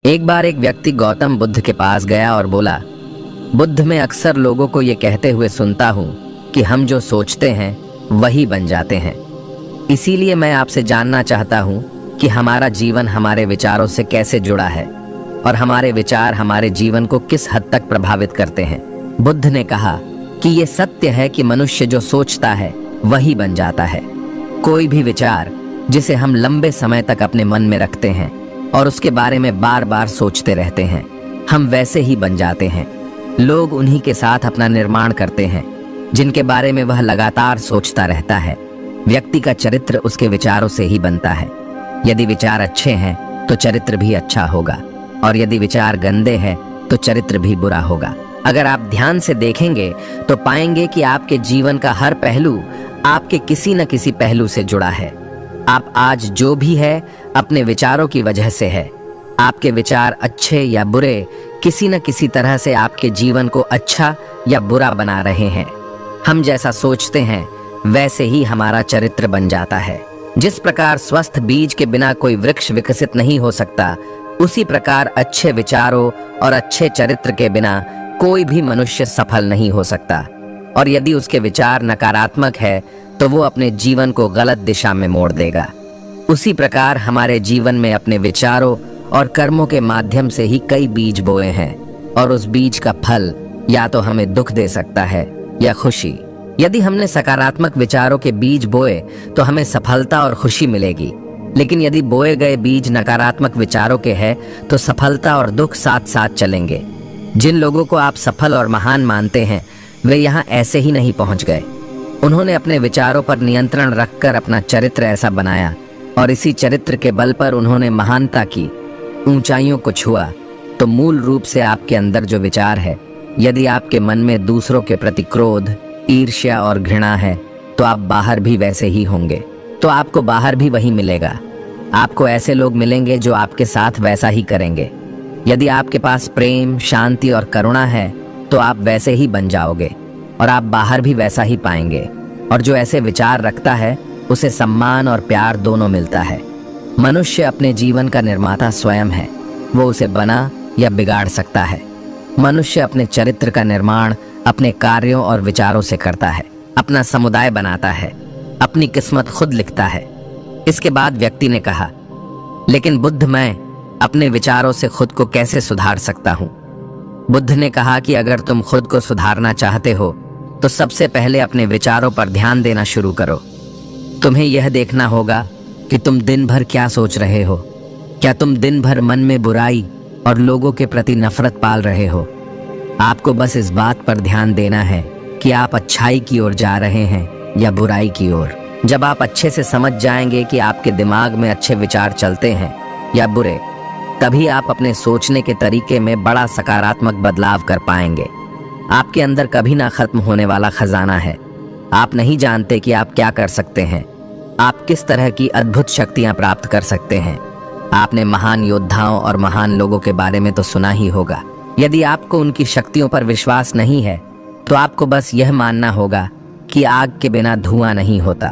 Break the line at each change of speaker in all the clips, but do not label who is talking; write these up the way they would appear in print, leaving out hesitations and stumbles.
एक बार एक व्यक्ति गौतम बुद्ध के पास गया और बोला, बुद्ध, मैं अक्सर लोगों को ये कहते हुए सुनता हूँ कि हम जो सोचते हैं वही बन जाते हैं। इसीलिए मैं आपसे जानना चाहता हूँ कि हमारा जीवन हमारे विचारों से कैसे जुड़ा है और हमारे विचार हमारे जीवन को किस हद तक प्रभावित करते हैं। बुद्ध ने कहा कि ये सत्य है कि मनुष्य जो सोचता है वही बन जाता है। कोई भी विचार जिसे हम लंबे समय तक अपने मन में रखते हैं और उसके बारे में बार बार सोचते रहते हैं, हम वैसे ही बन जाते हैं। लोग उन्हीं के साथ अपना निर्माण करते हैं जिनके बारे में वह लगातार सोचता रहता है। व्यक्ति का चरित्र उसके विचारों से ही बनता है। यदि विचार अच्छे हैं तो चरित्र भी अच्छा होगा और यदि विचार गंदे हैं तो चरित्र भी बुरा होगा। अगर आप ध्यान से देखेंगे तो पाएंगे कि आपके जीवन का हर पहलू आपके किसी न किसी पहलू से जुड़ा है। आप आज जो भी है अपने विचारों की वजह से है। आपके विचार अच्छे या बुरे किसी न किसी तरह से आपके जीवन को अच्छा या बुरा बना रहे हैं। हम जैसा सोचते हैं वैसे ही हमारा चरित्र बन जाता है। जिस प्रकार स्वस्थ बीज के बिना कोई वृक्ष विकसित नहीं हो सकता, उसी प्रकार अच्छे विचारों और अच्छे चरित्र के बिना कोई भी मनुष्य सफल नहीं हो सकता। और यदि उसके विचार नकारात्मक है तो वो अपने जीवन को गलत दिशा में मोड़ देगा। उसी प्रकार हमारे जीवन में अपने विचारों और कर्मों के माध्यम से ही कई बीज बोए हैं और उस बीज का फल या तो हमें दुख दे सकता है या खुशी। यदि हमने सकारात्मक विचारों के बीज बोए तो हमें सफलता और खुशी मिलेगी, लेकिन यदि बोए गए बीज नकारात्मक विचारों के हैं तो सफलता और दुख साथ साथ चलेंगे। जिन लोगों को आप सफल और महान मानते हैं वे यहाँ ऐसे ही नहीं पहुँच गए। उन्होंने अपने विचारों पर नियंत्रण रखकर अपना चरित्र ऐसा बनाया और इसी चरित्र के बल पर उन्होंने महानता की, ऊंचाइयों को छुआ। तो मूल रूप से आपके अंदर जो विचार है, यदि आपके मन में दूसरों के प्रति क्रोध, ईर्ष्या और घृणा है तो आप बाहर भी वैसे ही होंगे। तो आपको बाहर भी वही मिलेगा। आपको ऐसे लोग मिलेंगे जो आपके साथ वैसा ही करेंगे। यदि आपके पास प्रेम, शांति और करुणा है तो आप वैसे ही बन जाओगे और आप बाहर भी वैसा ही पाएंगे। और जो ऐसे विचार रखता है उसे सम्मान और प्यार दोनों मिलता है। मनुष्य अपने जीवन का निर्माता स्वयं है। वो उसे बना या बिगाड़ सकता है। मनुष्य अपने चरित्र का निर्माण अपने कार्यों और विचारों से करता है, अपना समुदाय बनाता है, अपनी किस्मत खुद लिखता है। इसके बाद व्यक्ति ने कहा, लेकिन बुद्ध, मैं अपने विचारों से खुद को कैसे सुधार सकता हूँ? बुद्ध ने कहा कि अगर तुम खुद को सुधारना चाहते हो तो सबसे पहले अपने विचारों पर ध्यान देना शुरू करो। तुम्हें यह देखना होगा कि तुम दिन भर क्या सोच रहे हो। क्या तुम दिन भर मन में बुराई और लोगों के प्रति नफरत पाल रहे हो? आपको बस इस बात पर ध्यान देना है कि आप अच्छाई की ओर जा रहे हैं या बुराई की ओर। जब आप अच्छे से समझ जाएंगे कि आपके दिमाग में अच्छे विचार चलते हैं या बुरे, तभी आप अपने सोचने के तरीके में बड़ा सकारात्मक बदलाव कर पाएंगे। आपके अंदर कभी ना खत्म होने वाला खजाना है। आप नहीं जानते कि आप क्या कर सकते हैं, आप किस तरह की अद्भुत शक्तियां प्राप्त कर सकते हैं। आपने महान योद्धाओं और महान लोगों के बारे में तो सुना ही होगा। यदि आपको उनकी शक्तियों पर विश्वास नहीं है तो आपको बस यह मानना होगा कि आग के बिना धुआं नहीं होता।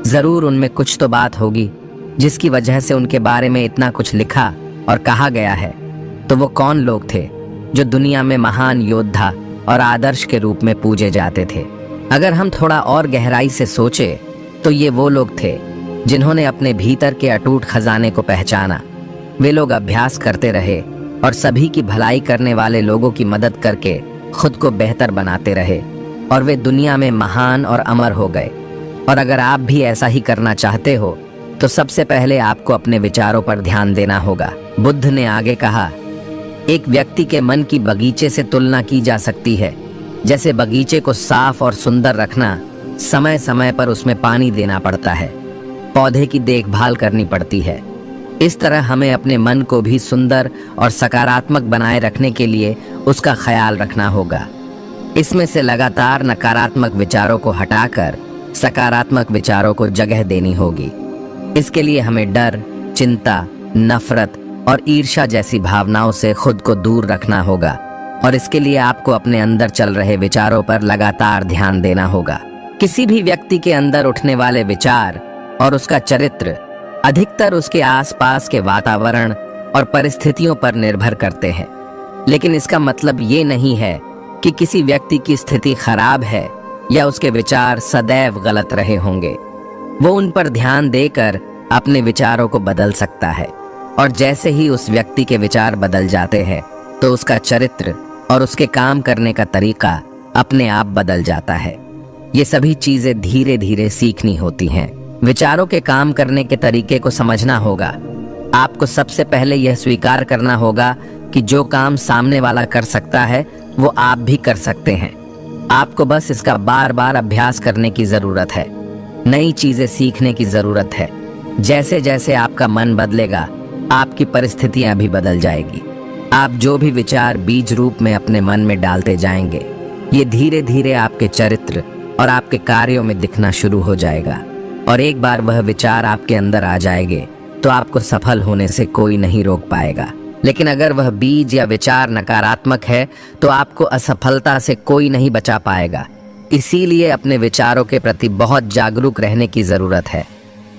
जरूर उनमें कुछ तो बात होगी जिसकी वजह से उनके बारे में इतना कुछ लिखा और कहा गया है। तो वो कौन लोग थे जो दुनिया में महान योद्धा और आदर्श के रूप में पूजे जाते थे? अगर हम थोड़ा और गहराई से सोचे तो ये वो लोग थे जिन्होंने अपने भीतर के अटूट खजाने को पहचाना। वे लोग अभ्यास करते रहे और सभी की भलाई करने वाले लोगों की मदद करके खुद को बेहतर बनाते रहे और वे दुनिया में महान और अमर हो गए। और अगर आप भी ऐसा ही करना चाहते हो तो सबसे पहले आपको अपने विचारों पर ध्यान देना होगा। बुद्ध ने आगे कहा, एक व्यक्ति के मन की बगीचे से तुलना की जा सकती है। जैसे बगीचे को साफ और सुंदर रखना, समय समय पर उसमें पानी देना पड़ता है, पौधे की देखभाल करनी पड़ती है। इस तरह हमें अपने मन को भी सुंदर और सकारात्मक बनाए रखने के लिए उसका ख्याल रखना होगा। इसमें से लगातार नकारात्मक विचारों को हटाकर सकारात्मक विचारों को जगह देनी होगी। इसके लिए हमें डर, चिंता, नफरत और ईर्ष्या जैसी भावनाओं से खुद को दूर रखना होगा और इसके लिए आपको अपने अंदर चल रहे विचारों पर लगातार ध्यान देना होगा। किसी भी व्यक्ति के अंदर उठने वाले विचार और उसका चरित्र अधिकतर उसके आसपास के वातावरण और परिस्थितियों पर निर्भर करते हैं। लेकिन इसका मतलब ये नहीं है कि किसी व्यक्ति की स्थिति खराब है या उसके विचार सदैव गलत रहे होंगे। वो उन पर ध्यान देकर अपने विचारों को बदल सकता है, और जैसे ही उस व्यक्ति के विचार बदल जाते हैं तो उसका चरित्र और उसके काम करने का तरीका अपने आप बदल जाता है। ये सभी चीजें धीरे धीरे सीखनी होती हैं। विचारों के काम करने के तरीके को समझना होगा। आपको सबसे पहले यह स्वीकार करना होगा कि जो काम सामने वाला कर सकता है वो आप भी कर सकते हैं। आपको बस इसका बार बार अभ्यास करने की जरूरत है, नई चीजें सीखने की जरूरत है। जैसे जैसे आपका मन बदलेगा, आपकी परिस्थितियां भी बदल जाएगी। आप जो भी विचार बीज रूप में अपने मन में डालते जाएंगे, ये धीरे धीरे आपके चरित्र और आपके कार्यों में दिखना शुरू हो जाएगा। और एक बार वह विचार आपके अंदर आ जाएंगे तो आपको सफल होने से कोई नहीं रोक पाएगा। लेकिन अगर वह बीज या विचार नकारात्मक है तो आपको असफलता से कोई नहीं बचा पाएगा। इसीलिए अपने विचारों के प्रति बहुत जागरूक रहने की जरूरत है।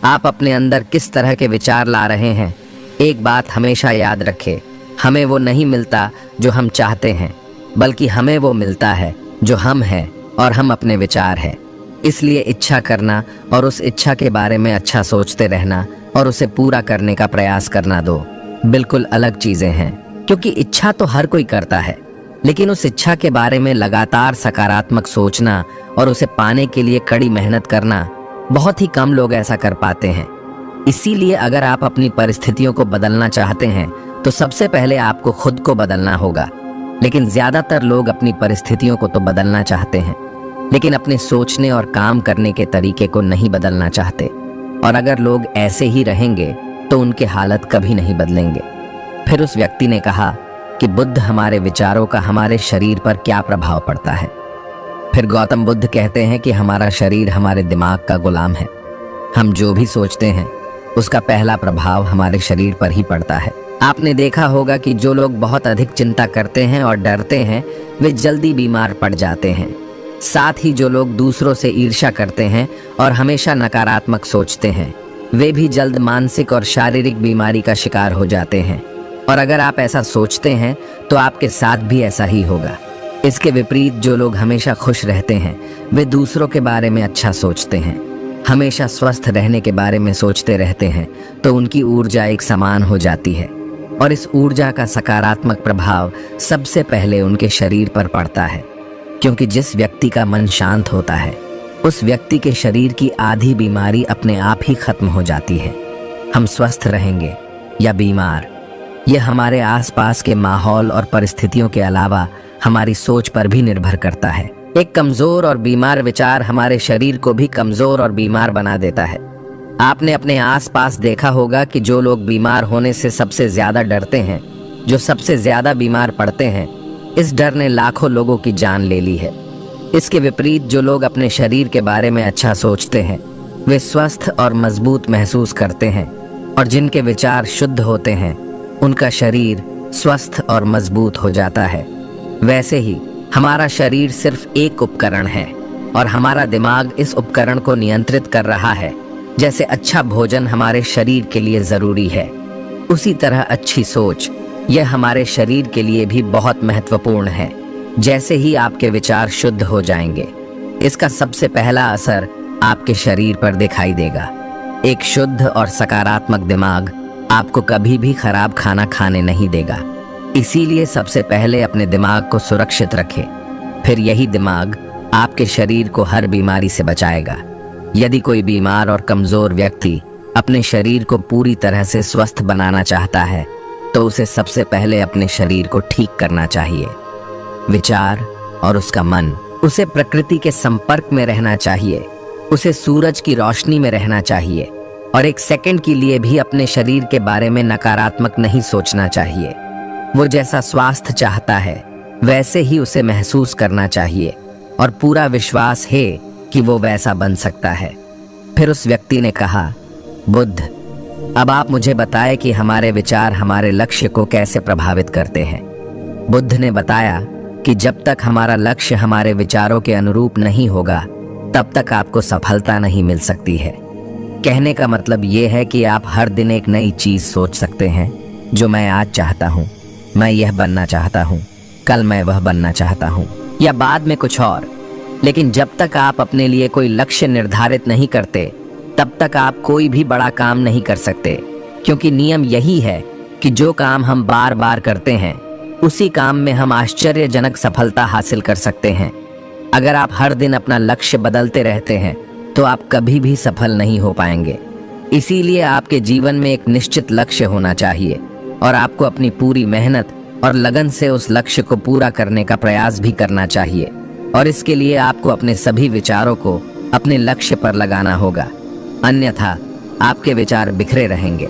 आप अपने अंदर किस तरह के विचार ला रहे हैं, एक बात हमेशा याद रखें, हमें वो नहीं मिलता जो हम चाहते हैं, बल्कि हमें वो मिलता है जो हम हैं और हम अपने विचार हैं। इसलिए इच्छा करना और उस इच्छा के बारे में अच्छा सोचते रहना और उसे पूरा करने का प्रयास करना दो बिल्कुल अलग चीजें हैं। क्योंकि इच्छा तो हर कोई करता है, लेकिन उस इच्छा के बारे में लगातार सकारात्मक सोचना और उसे पाने के लिए कड़ी मेहनत करना, बहुत ही कम लोग ऐसा कर पाते हैं। इसीलिए अगर आप अपनी परिस्थितियों को बदलना चाहते हैं तो सबसे पहले आपको खुद को बदलना होगा। लेकिन ज्यादातर लोग अपनी परिस्थितियों को तो बदलना चाहते हैं, लेकिन अपने सोचने और काम करने के तरीके को नहीं बदलना चाहते। और अगर लोग ऐसे ही रहेंगे तो उनके हालत कभी नहीं बदलेंगे। फिर उस व्यक्ति ने कहा कि बुद्ध, हमारे विचारों का हमारे शरीर पर क्या प्रभाव पड़ता है? फिर गौतम बुद्ध कहते हैं कि हमारा शरीर हमारे दिमाग का गुलाम है। हम जो भी सोचते हैं उसका पहला प्रभाव हमारे शरीर पर ही पड़ता है। आपने देखा होगा कि जो लोग बहुत अधिक चिंता करते हैं और डरते हैं वे जल्दी बीमार पड़ जाते हैं। साथ ही जो लोग दूसरों से ईर्ष्या करते हैं और हमेशा नकारात्मक सोचते हैं वे भी जल्द मानसिक और शारीरिक बीमारी का शिकार हो जाते हैं। और अगर आप ऐसा सोचते हैं तो आपके साथ भी ऐसा ही होगा। इसके विपरीत जो लोग हमेशा खुश रहते हैं वे दूसरों के बारे में अच्छा सोचते हैं, हमेशा स्वस्थ रहने के बारे में सोचते रहते हैं, तो उनकी ऊर्जा एक समान हो जाती है। और इस ऊर्जा का सकारात्मक प्रभाव सबसे पहले उनके शरीर पर पड़ता है। क्योंकि जिस व्यक्ति का मन शांत होता है उस व्यक्ति के शरीर की आधी बीमारी अपने आप ही खत्म हो जाती है। हम स्वस्थ रहेंगे या बीमार, यह हमारे आसपास के माहौल और परिस्थितियों के अलावा हमारी सोच पर भी निर्भर करता है। एक कमजोर और बीमार विचार हमारे शरीर को भी कमजोर और बीमार बना देता है। आपने अपने आसपास देखा होगा कि जो लोग बीमार होने से सबसे ज्यादा डरते हैं, जो सबसे ज्यादा बीमार पड़ते हैं, इस डर ने लाखों लोगों की जान ले ली है। इसके विपरीत जो लोग अपने शरीर के बारे में अच्छा सोचते हैं वे स्वस्थ और मजबूत महसूस करते हैं, और जिनके विचार शुद्ध होते हैं उनका शरीर स्वस्थ और मजबूत हो जाता है। वैसे ही हमारा शरीर सिर्फ एक उपकरण है और हमारा दिमाग इस उपकरण को नियंत्रित कर रहा है। जैसे अच्छा भोजन हमारे शरीर के लिए जरूरी है, उसी तरह अच्छी सोच यह हमारे शरीर के लिए भी बहुत महत्वपूर्ण है। जैसे ही आपके विचार शुद्ध हो जाएंगे, इसका सबसे पहला असर आपके शरीर पर दिखाई देगा। एक शुद्ध और सकारात्मक दिमाग आपको कभी भी खराब खाना खाने नहीं देगा। इसीलिए सबसे पहले अपने दिमाग को सुरक्षित रखें, फिर यही दिमाग आपके शरीर को हर बीमारी से बचाएगा। यदि कोई बीमार और कमजोर व्यक्ति अपने शरीर को पूरी तरह से स्वस्थ बनाना चाहता है तो उसे सबसे पहले अपने शरीर को ठीक करना चाहिए। विचार और उसका मन, उसे प्रकृति के संपर्क में रहना चाहिए, उसे सूरज की रोशनी में रहना चाहिए, और एक सेकंड के लिए भी अपने शरीर के बारे में नकारात्मक नहीं सोचना चाहिए। वो जैसा स्वास्थ्य चाहता है वैसे ही उसे महसूस करना चाहिए, और पूरा विश्वास है कि वो वैसा बन सकता है। फिर उस व्यक्ति ने कहा, बुद्ध, अब आप मुझे बताएं कि हमारे विचार हमारे लक्ष्य को कैसे प्रभावित करते हैं। बुद्ध ने बताया कि जब तक हमारा लक्ष्य हमारे विचारों के अनुरूप नहीं होगा तब तक आपको सफलता नहीं मिल सकती है। कहने का मतलब ये है कि आप हर दिन एक नई चीज सोच सकते हैं जो मैं आज चाहता हूँ, मैं यह बनना चाहता हूँ, कल मैं वह बनना चाहता हूँ, या बाद में कुछ और। लेकिन जब तक आप अपने लिए कोई लक्ष्य निर्धारित नहीं करते, तब तक आप कोई भी बड़ा काम नहीं कर सकते। क्योंकि नियम यही है कि जो काम हम बार बार करते हैं, उसी काम में हम आश्चर्यजनक सफलता हासिल कर सकते हैं। अगर आप हर दिन अपना लक्ष्य बदलते रहते हैं, तो आप कभी भी सफल नहीं हो पाएंगे। इसीलिए आपके जीवन में एक निश्चित लक्ष्य होना चाहिए और आपको अपनी पूरी मेहनत और लगन से उस लक्ष्य को पूरा करने का प्रयास भी करना चाहिए। और इसके लिए आपको अपने सभी विचारों को अपने लक्ष्य पर लगाना होगा, अन्यथा आपके विचार बिखरे रहेंगे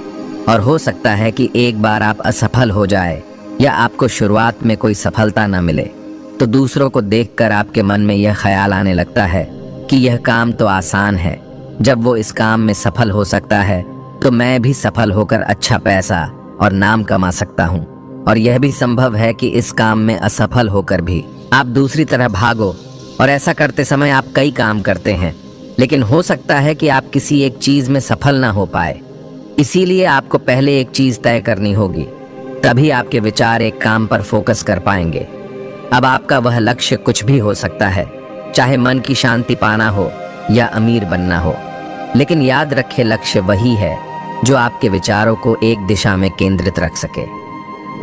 और हो सकता है कि एक बार आप असफल हो जाए या आपको शुरुआत में कोई सफलता न मिले, तो दूसरों को देखकर आपके मन में यह ख्याल आने लगता है कि यह काम तो आसान है, जब वो इस काम में सफल हो सकता है तो मैं भी सफल होकर अच्छा पैसा और नाम कमा सकता हूँ। और यह भी संभव है कि इस काम में असफल होकर भी आप दूसरी तरह भागो, और ऐसा करते समय आप कई काम करते हैं, लेकिन हो सकता है कि आप किसी एक चीज में सफल ना हो पाए। इसीलिए आपको पहले एक चीज तय करनी होगी, तभी आपके विचार एक काम पर फोकस कर पाएंगे। अब आपका वह लक्ष्य कुछ भी हो सकता है, चाहे मन की शांति पाना हो या अमीर बनना हो, लेकिन याद रखें लक्ष्य वही है जो आपके विचारों को एक दिशा में केंद्रित रख सके।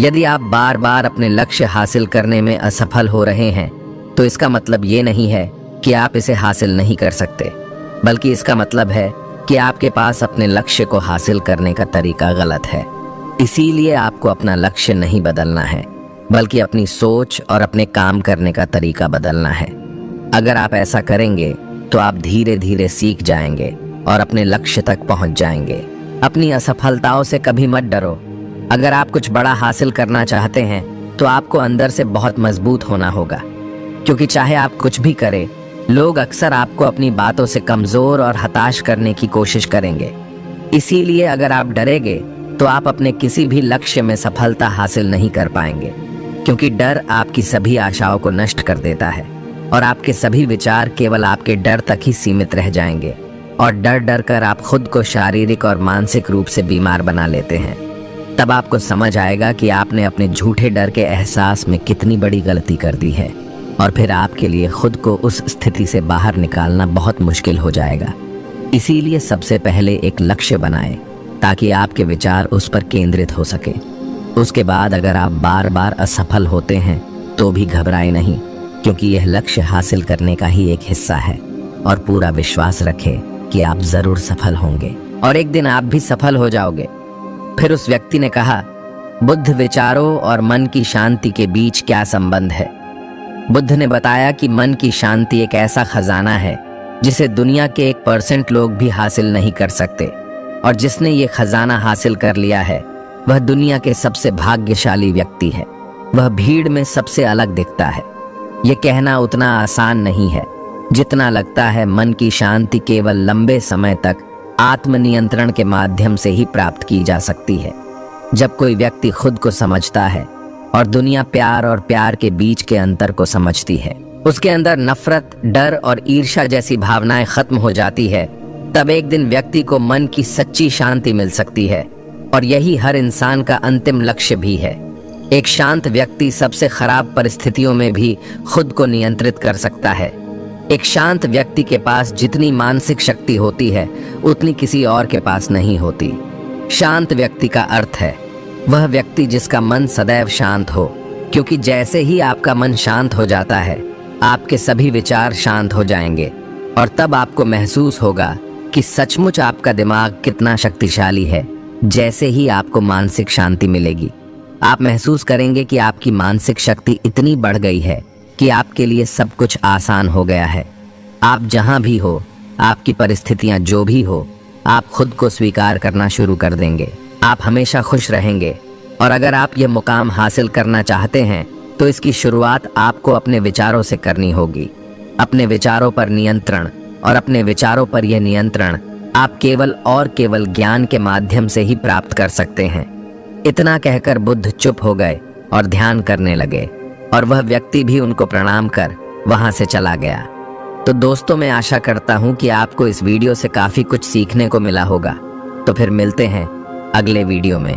यदि आप बार बार अपने लक्ष्य हासिल करने में असफल हो रहे हैं, तो इसका मतलब ये नहीं है कि आप इसे हासिल नहीं कर सकते, बल्कि इसका मतलब है कि आपके पास अपने लक्ष्य को हासिल करने का तरीका गलत है। इसीलिए आपको अपना लक्ष्य नहीं बदलना है, बल्कि अपनी सोच और अपने काम करने का तरीका बदलना है। अगर आप ऐसा करेंगे तो आप धीरे धीरे सीख जाएंगे और अपने लक्ष्य तक पहुंच जाएंगे। अपनी असफलताओं से कभी मत डरो। अगर आप कुछ बड़ा हासिल करना चाहते हैं, तो आपको अंदर से बहुत मजबूत होना होगा, क्योंकि चाहे आप कुछ भी करें, लोग अक्सर आपको अपनी बातों से कमजोर और हताश करने की कोशिश करेंगे। इसीलिए अगर आप डरेंगे तो आप अपने किसी भी लक्ष्य में सफलता हासिल नहीं कर पाएंगे, क्योंकि डर आपकी सभी आशाओं को नष्ट कर देता है और आपके सभी विचार केवल आपके डर तक ही सीमित रह जाएंगे, और डर डर कर आप खुद को शारीरिक और मानसिक रूप से बीमार बना लेते हैं। तब आपको समझ आएगा कि आपने अपने झूठे डर के एहसास में कितनी बड़ी गलती कर दी है, और फिर आपके लिए खुद को उस स्थिति से बाहर निकालना बहुत मुश्किल हो जाएगा। इसीलिए सबसे पहले एक लक्ष्य बनाएं, ताकि आपके विचार उस पर केंद्रित हो सके। उसके बाद अगर आप बार बार असफल होते हैं, तो भी घबराएं नहीं, क्योंकि यह लक्ष्य हासिल करने का ही एक हिस्सा है, और पूरा विश्वास रखें कि आप जरूर सफल होंगे और एक दिन आप भी सफल हो जाओगे। फिर उस व्यक्ति ने कहा, बुद्ध विचारों और मन की शांति के बीच क्या संबंध है? बुद्ध ने बताया कि मन की शांति एक ऐसा खजाना है जिसे दुनिया के 1% लोग भी हासिल नहीं कर सकते, और जिसने ये खजाना हासिल कर लिया है, वह दुनिया के सबसे भाग्यशाली व्यक्ति है। वह भीड़ में सबसे अलग दिखता है। ये कहना उतना आसान नहीं है जितना लगता है। मन की शांति केवल लंबे समय तक आत्मनियंत्रण के माध्यम से ही प्राप्त की जा सकती है। जब कोई व्यक्ति खुद को समझता है और दुनिया प्यार और प्यार के बीच के अंतर को समझती है, उसके अंदर नफरत, डर और ईर्ष्या जैसी भावनाएं खत्म हो जाती है, तब एक दिन व्यक्ति को मन की सच्ची शांति मिल सकती है। और यही हर इंसान का अंतिम लक्ष्य भी है। एक शांत व्यक्ति सबसे खराब परिस्थितियों में भी खुद को नियंत्रित कर सकता है। एक शांत व्यक्ति के पास जितनी मानसिक शक्ति होती है, उतनी किसी और के पास नहीं होती। शांत व्यक्ति का अर्थ है वह व्यक्ति जिसका मन सदैव शांत हो, क्योंकि जैसे ही आपका मन शांत हो जाता है, आपके सभी विचार शांत हो जाएंगे, और तब आपको महसूस होगा कि सचमुच आपका दिमाग कितना शक्तिशाली है। जैसे ही आपको मानसिक शांति मिलेगी, आप महसूस करेंगे कि आपकी मानसिक शक्ति इतनी बढ़ गई है कि आपके लिए सब कुछ आसान हो गया है। आप जहां भी हो, आपकी परिस्थितियां जो भी हो, आप खुद को स्वीकार करना शुरू कर देंगे। आप हमेशा खुश रहेंगे। और अगर आप ये मुकाम हासिल करना चाहते हैं, तो इसकी शुरुआत आपको अपने विचारों से करनी होगी। अपने विचारों पर नियंत्रण, और अपने विचारों पर यह नियंत्रण आप केवल और केवल ज्ञान के माध्यम से ही प्राप्त कर सकते हैं। इतना कहकर बुद्ध चुप हो गए और ध्यान करने लगे, और वह व्यक्ति भी उनको प्रणाम कर वहां से चला गया। तो दोस्तों, मैं आशा करता हूं कि आपको इस वीडियो से काफी कुछ सीखने को मिला होगा। तो फिर मिलते हैं अगले वीडियो में।